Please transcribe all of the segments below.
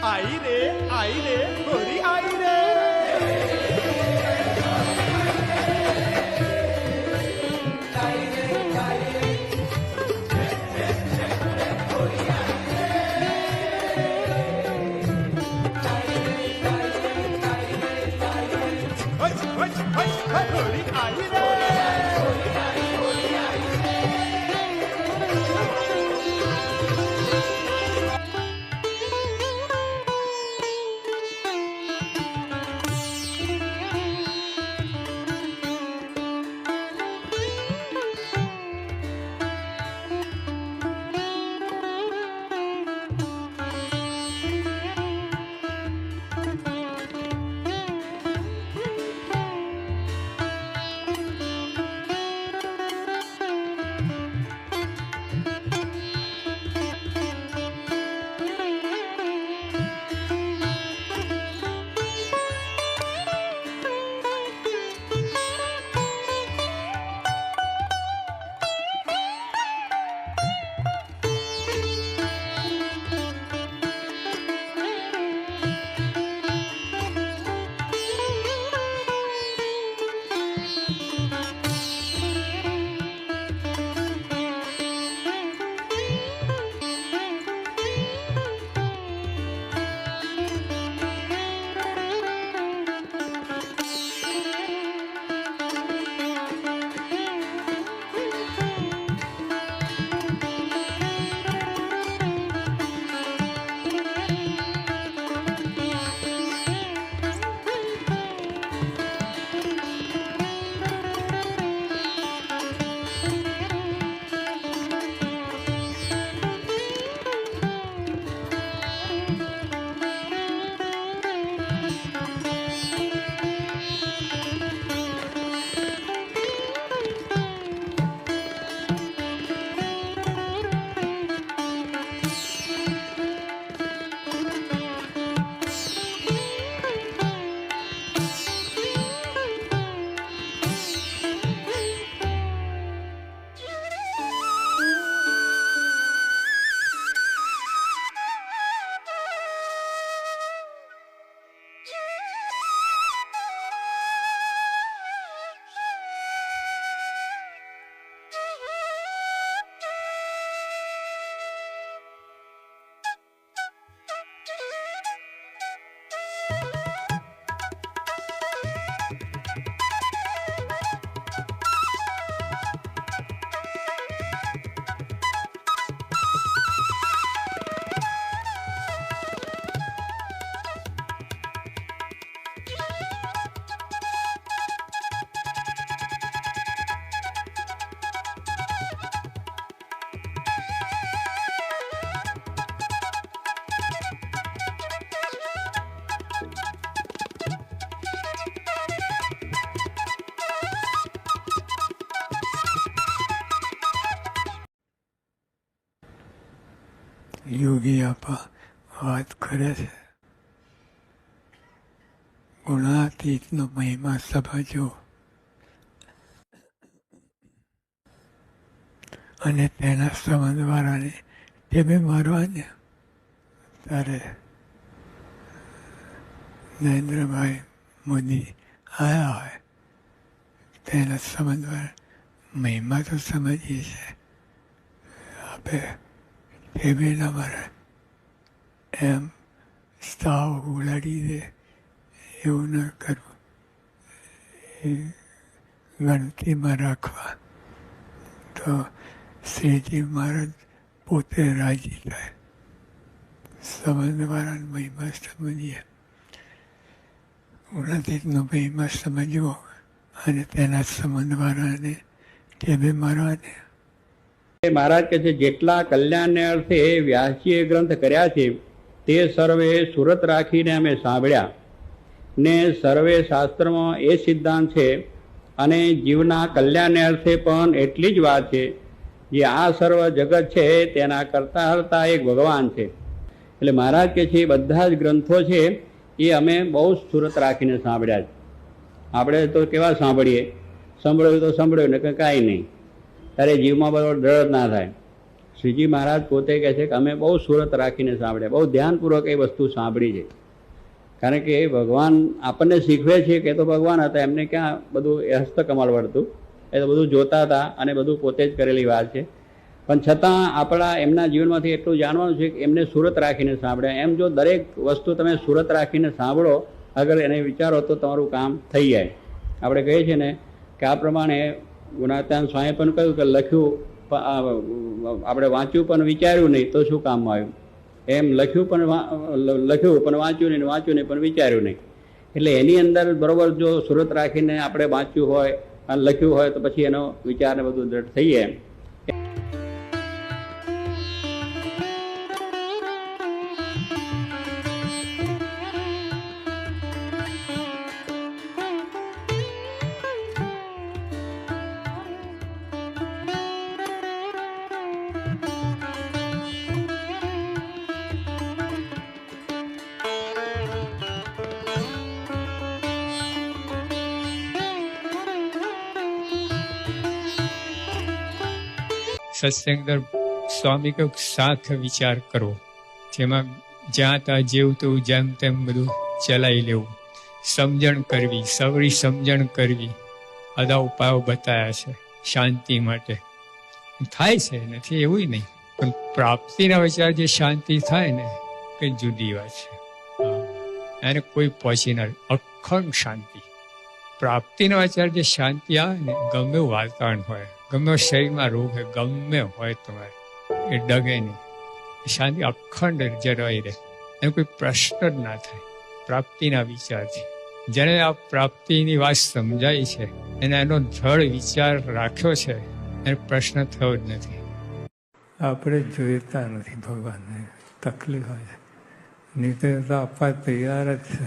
आई रे गोरी आई रे। गोरी आई रे। યોગી આપા વાત કરે છે. ગુણાતીતનો મહિમા સમજો અને તેના સંબંધવાળાને ટેબે મારવાને. ત્યારે નરેન્દ્રભાઈ મોદી આવ્યા હોય તેના સંબંધવાળા મહિમા તો સમજીએ છીએ, આપણે ટેબે ના મારે એમ સ્તાવ ઉડાડી દે એવું ન કરવું, એ ગણતીમાં રાખવા તો શ્રીજી મહારાજ પોતે રાજી થાય. સંબંધવાળાનો મહિમા સમજીએ, ગુણાતીતનો મહિમા સમજવો અને તેના સંબંધવાળાને ટેબે મારવાને. મહારાજ કહે છે જેટલા કલ્યાણને અર્થે વ્યાસજીએ ગ્રંથ કર્યા છે તે સર્વે સુરત રાખીને અમે સાંભળ્યા ને સર્વે શાસ્ત્રમાં એ સિદ્ધાંત છે અને જીવના કલ્યાણને અર્થે પણ એટલી જ વાત છે જે આ સર્વ જગત છે તેના કરતા હરતા એક ભગવાન છે. એટલે મહારાજ કે છે બધા જ ગ્રંથો છે એ અમે બહુ સુરત રાખીને સાંભળ્યા છે. આપણે તો કેવા સાંભળીએ, સાંભળ્યું તો સાંભળ્યું ને કાંઈ નહીં, ત્યારે જીવમાં બરાબર દ્રઢ ના થાય. શ્રીજી મહારાજ પોતે કહે છે કે અમે બહુ સુરત રાખીને સાંભળ્યા, બહુ ધ્યાનપૂર્વક એ વસ્તુ સાંભળી છે. કારણ કે ભગવાન આપણને શીખવે છે કે તો ભગવાન હતા, એમને ક્યાં બધું હસ્તકમળ વળતું, એ તો બધું જોતા હતા અને બધું પોતે જ કરેલી વાત છે. પણ છતાં આપણા એમના જીવનમાંથી એટલું જાણવાનું છે કે એમને સુરત રાખીને સાંભળ્યા. એમ જો દરેક વસ્તુ તમે સુરત રાખીને સાંભળો, અગર એને વિચારો તો તમારું કામ થઈ જાય. આપણે કહીએ છીએ ને કે આ પ્રમાણે ગુણાત્યાન સ્વામી પણ કહ્યું કે લખ્યું આપણે વાંચ્યું પણ વિચાર્યું નહીં તો શું કામમાં આવ્યું. એમ લખ્યું પણ વાંચ્યું નહીં, વાંચ્યું નહીં પણ વિચાર્યું નહીં. એટલે એની અંદર બરાબર જો સુરત રાખીને આપણે વાંચ્યું હોય અને લખ્યું હોય તો પછી એનો વિચારને બધું દ્રઢ થઈ જાય. સત્સંગ સ્વામી કહ્યું સાથ વિચાર કરો, જેમાં જ્યાં ત્યાં જેવું તેવું જેમ તેમ બધું ચલાવી લેવું, સમજણ કરવી, સવરી સમજણ કરવી, બધા ઉપાયો બતાવ્યા છે શાંતિ માટે. થાય છે નથી એવું નહીં, પણ પ્રાપ્તિના વિચાર જે શાંતિ થાય ને કઈ જુદી વાત છે. એને કોઈ પહોંચી ના, અખંડ શાંતિ. પ્રાપ્તિના વિચાર જે શાંતિ આવે ને, ગમે એવું વાતાવરણ હોય, ગમે શરીરમાં રોગ હોય, ગમે હોય તમારે, એ ડગે નહીં. શાંતિ અખંડ જળવાઈ રહે, એને કોઈ પ્રશ્ન જ ના થાય પ્રાપ્તિના વિચારથી. જેને આ પ્રાપ્તિની વાત સમજાય છે એને એનો દ્રઢ વિચાર રાખ્યો છે, એને પ્રશ્ન થયો જ નથી. આપણે જોઈતા નથી ભગવાનને, તકલીફ હોય છે. નહીં તો આપવા તૈયાર જ છે,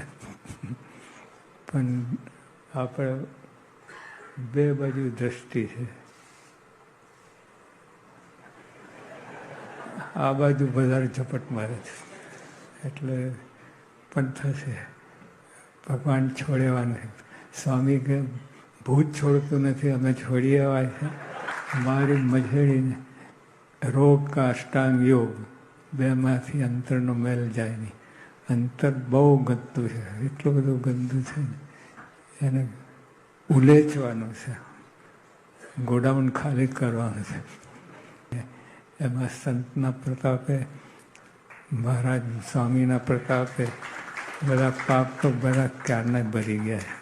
પણ આપણે બે બાજુ દ્રષ્ટિ છે. આ બાજુ વધારે ઝપટ મારે છે, એટલે પણ થશે. ભગવાન છોડેવા નથી. સ્વામી કે ભૂત છોડતું નથી, અમે છોડી આવ્યા છે. મારી મજેડીને રોગ કા અષ્ટાંગ યોગ, બેમાંથી અંતરનો મેલ જાય નહીં. અંતર બહુ ગંદુ છે, એટલું બધું ગંદુ છે ને, એને ઉલેચવાનું છે, ગોડાઉન ખાલી કરવાનું છે. એમાં સંતના પ્રતાપે, મહારાજ સ્વામીના પ્રતાપે બધા પાપ તો બધા ક્યારના ભરી ગયા.